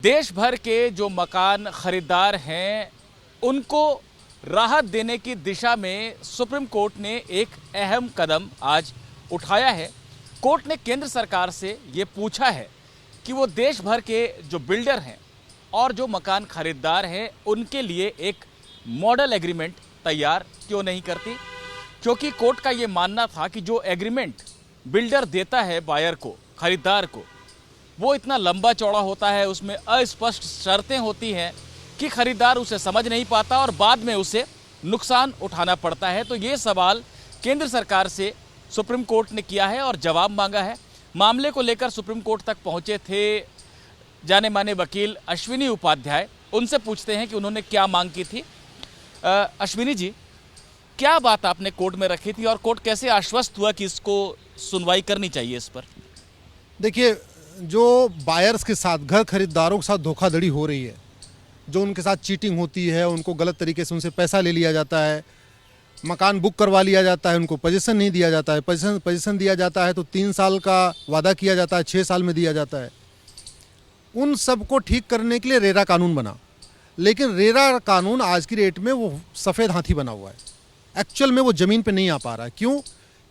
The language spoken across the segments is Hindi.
देश भर के जो मकान खरीदार हैं उनको राहत देने की दिशा में सुप्रीम कोर्ट ने एक अहम कदम आज उठाया है। कोर्ट ने केंद्र सरकार से ये पूछा है कि वो देश भर के जो बिल्डर हैं और जो मकान खरीदार हैं उनके लिए एक मॉडल एग्रीमेंट तैयार क्यों नहीं करती, क्योंकि कोर्ट का ये मानना था कि जो एग्रीमेंट बिल्डर देता है बायर को, खरीदार को, वो इतना लंबा चौड़ा होता है, उसमें अस्पष्ट शर्तें होती हैं कि खरीदार उसे समझ नहीं पाता और बाद में उसे नुकसान उठाना पड़ता है। तो ये सवाल केंद्र सरकार से सुप्रीम कोर्ट ने किया है और जवाब मांगा है। मामले को लेकर सुप्रीम कोर्ट तक पहुंचे थे जाने माने वकील अश्विनी उपाध्याय। उनसे पूछते हैं कि उन्होंने क्या मांग की थी। अश्विनी जी, क्या बात आपने कोर्ट में रखी थी और कोर्ट कैसे आश्वस्त हुआ कि इसको सुनवाई करनी चाहिए इस पर? देखिए, जो बायर्स के साथ, घर खरीदारों के साथ धोखाधड़ी हो रही है, जो उनके साथ चीटिंग होती है, उनको गलत तरीके से उनसे पैसा ले लिया जाता है, मकान बुक करवा लिया जाता है, उनको पोजीशन नहीं दिया जाता है, पोजीशन दिया जाता है तो 3 साल का वादा किया जाता है, 6 साल में दिया जाता है। उन सब को ठीक करने के लिए रेरा कानून बना, लेकिन रेरा कानून आज की डेट में वो सफ़ेद हाथी बना हुआ है। एक्चुअल में वो ज़मीन पे नहीं आ पा रहा है। क्यों?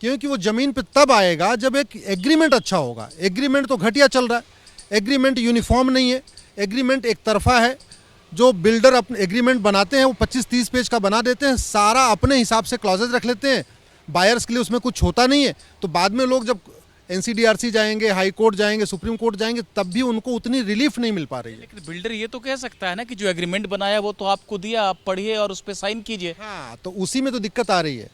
क्योंकि वो ज़मीन पे तब आएगा जब एक एग्रीमेंट अच्छा होगा। एग्रीमेंट तो घटिया चल रहा है, एग्रीमेंट यूनिफॉर्म नहीं है, एग्रीमेंट एक तरफा है। जो बिल्डर अपने एग्रीमेंट बनाते हैं वो 25-30 पेज का बना देते हैं, सारा अपने हिसाब से क्लॉजेज रख लेते हैं, बायर्स के लिए उसमें कुछ होता नहीं है। तो बाद में लोग जब NCDRC जाएंगे, हाई कोर्ट जाएंगे, सुप्रीम कोर्ट जाएंगे, तब भी उनको उतनी रिलीफ नहीं मिल पा रही है। लेकिन बिल्डर ये तो कह सकता है ना कि जो एग्रीमेंट बनाया वो तो आपको दिया, आप पढ़िए और उस पर साइन कीजिए। हाँ, तो उसी में तो दिक्कत आ रही है।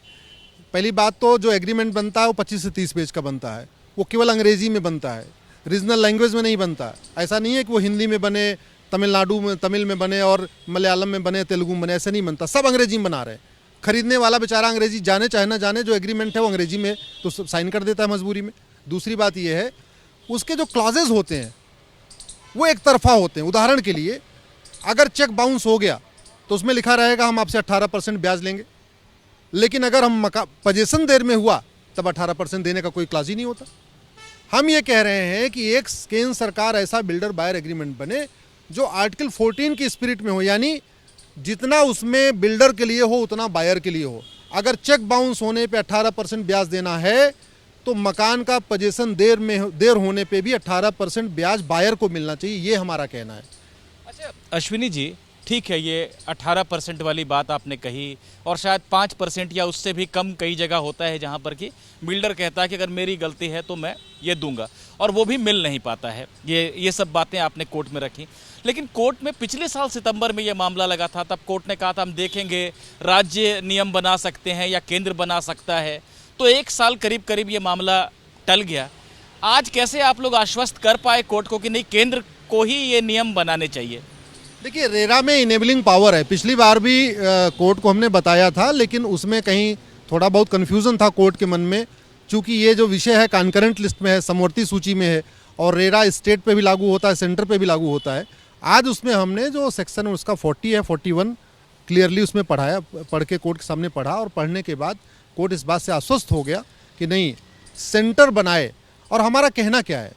पहली बात तो जो एग्रीमेंट बनता है वो 25 से 30 पेज का बनता है, वो केवल अंग्रेजी में बनता है, रीजनल लैंग्वेज में नहीं बनता। ऐसा नहीं है कि वो हिंदी में बने, तमिलनाडु में तमिल में बने और मलयालम में बने, तेलुगु में बने, ऐसा नहीं बनता। सब अंग्रेजी में बना रहे हैं। खरीदने वाला बेचारा अंग्रेजी जाने चाहे ना जाने, जो एग्रीमेंट है वो अंग्रेजी में तो साइन कर देता है मजबूरी में। दूसरी बात ये है, उसके जो क्लॉजेज होते हैं वो एक तरफा होते हैं। उदाहरण के लिए, अगर चेक बाउंस हो गया तो उसमें लिखा रहेगा हम आपसे 18% ब्याज लेंगे, लेकिन अगर हम पोजीशन देर में हुआ तब 18% देने का कोई क्लॉज ही नहीं होता। हम ये कह रहे हैं कि एक केंद्र सरकार ऐसा बिल्डर बायर एग्रीमेंट बने जो आर्टिकल 14 की स्पिरिट में हो, यानी जितना उसमें बिल्डर के लिए हो उतना बायर के लिए हो। अगर चेक बाउंस होने पे 18% ब्याज देना है तो मकान का पोजीशन देर होने पे भी 18% ब्याज बायर को मिलना चाहिए, ये हमारा कहना है। अच्छा अश्विनी जी, ठीक है, ये 18% वाली बात आपने कही और शायद 5% या उससे भी कम कई जगह होता है जहाँ पर कि बिल्डर कहता है कि अगर मेरी गलती है तो मैं ये दूंगा, और वो भी मिल नहीं पाता है। ये सब बातें आपने कोर्ट में रखी। लेकिन कोर्ट में पिछले साल सितंबर में ये मामला लगा था, तब कोर्ट ने कहा था हम देखेंगे, राज्य नियम बना सकते हैं या केंद्र बना सकता है। तो 1 साल करीब ये मामला टल गया। आज कैसे आप लोग आश्वस्त कर पाए कोर्ट को कि नहीं, केंद्र को ही ये नियम बनाने चाहिए? देखिए, रेरा में इनेबलिंग पावर है। पिछली बार भी कोर्ट को हमने बताया था, लेकिन उसमें कहीं थोड़ा बहुत कन्फ्यूज़न था कोर्ट के मन में, चूँकि ये जो विषय है कॉन्करेंट लिस्ट में है, समवर्ती सूची में है, और रेरा स्टेट पे भी लागू होता है, सेंटर पे भी लागू होता है। आज उसमें हमने जो सेक्शन उसका 40 है, 41 क्लियरली उसमें पढ़ाया, पढ़ के कोर्ट के सामने पढ़ा, और पढ़ने के बाद कोर्ट इस बात से आश्वस्त हो गया कि नहीं, सेंटर बनाए। और हमारा कहना क्या है,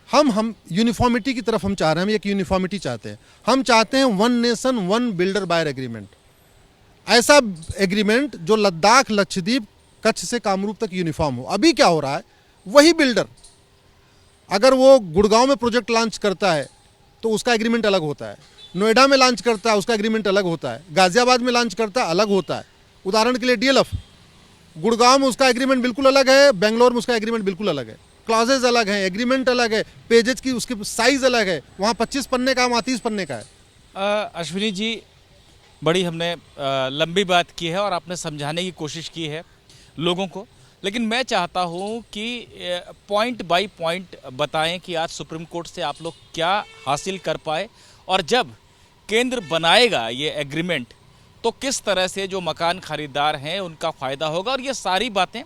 हम यूनिफॉर्मिटी की तरफ हम चाह रहे हैं, हम एक यूनिफॉर्मिटी चाहते हैं। हम चाहते हैं 1 नेशन 1 बिल्डर बायर एग्रीमेंट, ऐसा एग्रीमेंट जो लद्दाख, लक्षद्वीप, कच्छ से कामरूप तक यूनिफॉर्म हो। अभी क्या हो रहा है, वही बिल्डर अगर वो गुड़गांव में प्रोजेक्ट लॉन्च करता है तो उसका एग्रीमेंट अलग होता है, नोएडा में लॉन्च करता है उसका एग्रीमेंट अलग होता है, गाजियाबाद में लॉन्च करता है अलग होता है। उदाहरण के लिए DLF, गुड़गांव में उसका एग्रीमेंट बिल्कुल अलग है, बेंगलोर में उसका एग्रीमेंट बिल्कुल अलग है, क्लॉजेज अलग हैं, एग्रीमेंट अलग है, पेजेज की उसकी साइज अलग है। वहाँ 25 पन्ने का, वहाँ 30 पन्ने का है। अश्विनी जी, बड़ी हमने लंबी बात की है और आपने समझाने की कोशिश की है लोगों को, लेकिन मैं चाहता हूँ कि पॉइंट बाय पॉइंट बताएं कि आज सुप्रीम कोर्ट से आप लोग क्या हासिल कर पाए, और जब केंद्र बनाएगा ये एग्रीमेंट तो किस तरह से जो मकान खरीदार हैं उनका फ़ायदा होगा, और ये सारी बातें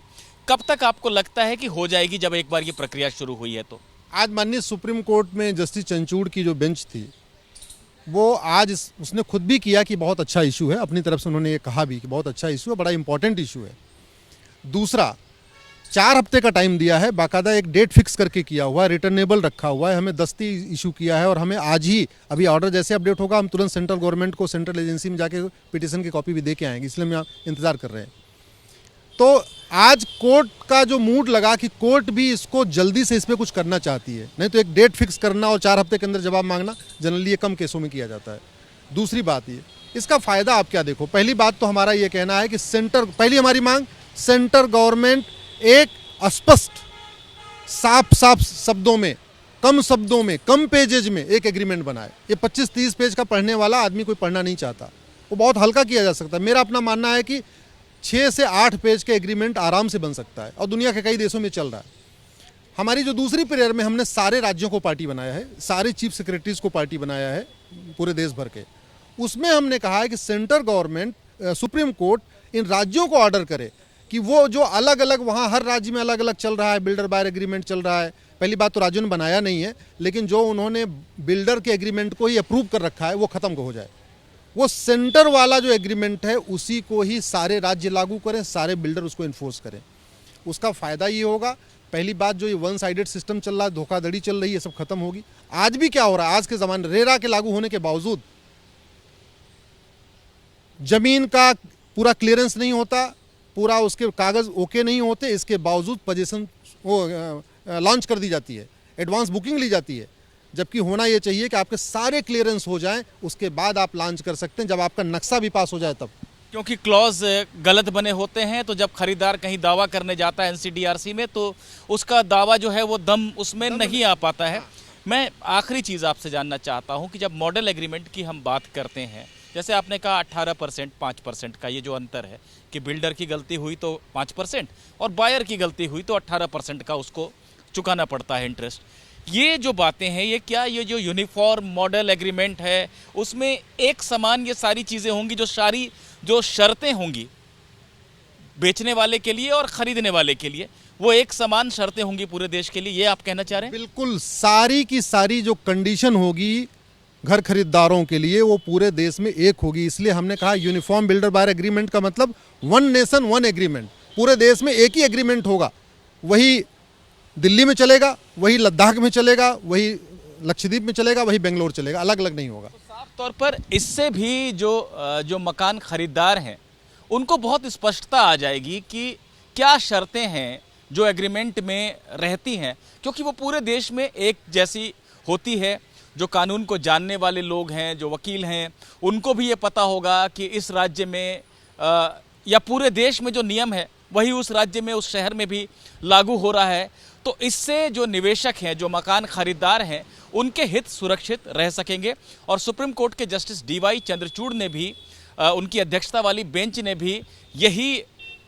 कब तक आपको लगता है कि हो जाएगी जब एक बार ये प्रक्रिया शुरू हुई है तो? आज माननीय सुप्रीम कोर्ट में जस्टिस चंचूड़ की जो बेंच थी, वो आज उसने खुद भी किया कि बहुत अच्छा इशू है, अपनी तरफ से उन्होंने ये कहा भी कि बहुत अच्छा इशू है, बड़ा इंपॉर्टेंट इशू है। दूसरा, 4 हफ्ते का टाइम दिया है, बाकायदा एक डेट फिक्स करके किया हुआ है, रिटर्नेबल रखा हुआ है, हमें दस्ती इशू किया है और हमें आज ही अभी ऑर्डर जैसे अपडेट होगा हम तुरंत सेंट्रल गवर्नमेंट को सेंट्रल एजेंसी में जाके पिटीशन की कॉपी भी दे के आएंगे, इसलिए हम इंतजार कर रहे हैं। तो आज कोर्ट का जो मूड लगा कि कोर्ट भी इसको जल्दी से इस पर कुछ करना चाहती है, नहीं तो एक डेट फिक्स करना और 4 हफ्ते के अंदर जवाब मांगना जनरली ये कम केसों में किया जाता है। दूसरी बात ये, इसका फ़ायदा आप क्या देखो, पहली बात तो हमारा ये कहना है कि पहली हमारी मांग सेंट्रल गवर्नमेंट एक स्पष्ट साफ शब्दों में, कम शब्दों में, कम पेजेज में एक एग्रीमेंट बनाए। ये 25-30 पेज का पढ़ने वाला आदमी कोई पढ़ना नहीं चाहता, वो बहुत हल्का किया जा सकता है। मेरा अपना मानना है कि 6 से 8 पेज के एग्रीमेंट आराम से बन सकता है और दुनिया के कई देशों में चल रहा है। हमारी जो दूसरी प्रेयर में हमने सारे राज्यों को पार्टी बनाया है, सारे चीफ सेक्रेटरीज को पार्टी बनाया है पूरे देश भर के, उसमें हमने कहा है कि सेंट्रल गवर्नमेंट, सुप्रीम कोर्ट इन राज्यों को ऑर्डर करे कि वो जो अलग अलग वहाँ हर राज्य में अलग अलग चल रहा है, बिल्डर बायर एग्रीमेंट चल रहा है, पहली बात तो राज्यों ने बनाया नहीं है, लेकिन जो उन्होंने बिल्डर के एग्रीमेंट को ही अप्रूव कर रखा है वो ख़त्म हो जाए। वो सेंटर वाला जो एग्रीमेंट है उसी को ही सारे राज्य लागू करें, सारे बिल्डर उसको इन्फोर्स करें। उसका फ़ायदा ये होगा, पहली बात जो ये वन साइडेड सिस्टम चल रहा है, धोखाधड़ी चल रही है, सब खत्म होगी। आज भी क्या हो रहा है, आज के ज़माने रेरा के लागू होने के बावजूद ज़मीन का पूरा क्लियरेंस नहीं होता, पूरा उसके कागज़ ओके नहीं होते, इसके बावजूद पोजीशन वो लॉन्च कर दी जाती है, एडवांस बुकिंग ली जाती है, जबकि होना ये चाहिए कि आपके सारे क्लियरेंस हो जाएं, उसके बाद आप लॉन्च कर सकते हैं, जब आपका नक्शा भी पास हो जाए तब। क्योंकि क्लॉज गलत बने होते हैं, तो जब खरीदार कहीं दावा करने जाता है एनसीडीआरसी में तो उसका दावा जो है वो दम उसमें नहीं आ पाता है। मैं आखिरी चीज़ आपसे जानना चाहता हूं कि जब मॉडल एग्रीमेंट की हम बात करते हैं, जैसे आपने कहा 18% 5% का ये जो अंतर है कि बिल्डर की गलती हुई तो 5% और बायर की गलती हुई तो 18% का उसको चुकाना पड़ता है इंटरेस्ट। ये जो बातें हैं, ये क्या ये जो यूनिफॉर्म मॉडल एग्रीमेंट है उसमें एक समान ये सारी चीज़ें होंगी, जो शर्तें होंगी बेचने वाले के लिए और ख़रीदने वाले के लिए, वो एक समान शर्तें होंगी पूरे देश के लिए, ये आप कहना चाह रहे हैं? बिल्कुल, सारी की सारी जो कंडीशन होगी घर खरीदारों के लिए वो पूरे देश में एक होगी। इसलिए हमने कहा यूनिफॉर्म बिल्डर बायर एग्रीमेंट का मतलब वन नेशन वन एग्रीमेंट, पूरे देश में एक ही एग्रीमेंट होगा। वही दिल्ली में चलेगा, वही लद्दाख में चलेगा, वही लक्षद्वीप में चलेगा, वही बेंगलोर चलेगा, अलग अलग नहीं होगा। तो साफ तौर पर इससे भी जो मकान खरीदार हैं उनको बहुत स्पष्टता आ जाएगी कि क्या शर्तें हैं जो एग्रीमेंट में रहती हैं, क्योंकि वो पूरे देश में एक जैसी होती है। जो कानून को जानने वाले लोग हैं, जो वकील हैं, उनको भी ये पता होगा कि इस राज्य में या पूरे देश में जो नियम है वही उस राज्य में, उस शहर में भी लागू हो रहा है। तो इससे जो निवेशक हैं, जो मकान खरीदार हैं, उनके हित सुरक्षित रह सकेंगे। और सुप्रीम कोर्ट के जस्टिस डीवाई चंद्रचूड़ ने भी, उनकी अध्यक्षता वाली बेंच ने भी यही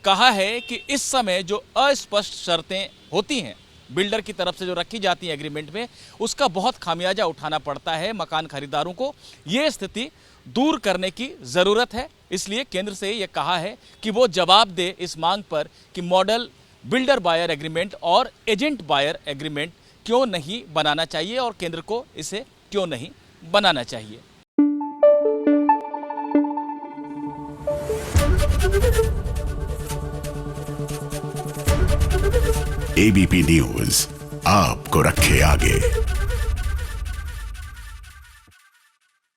कहा है कि इस समय जो अस्पष्ट शर्तें होती हैं बिल्डर की तरफ से जो रखी जाती है एग्रीमेंट में, उसका बहुत खामियाजा उठाना पड़ता है मकान खरीदारों को। ये स्थिति दूर करने की ज़रूरत है। इसलिए केंद्र से ये कहा है कि वो जवाब दे इस मांग पर कि मॉडल बिल्डर बायर एग्रीमेंट और एजेंट बायर एग्रीमेंट क्यों नहीं बनाना चाहिए और केंद्र को इसे क्यों नहीं बनाना चाहिए। एबीपी न्यूज आपको रखे आगे।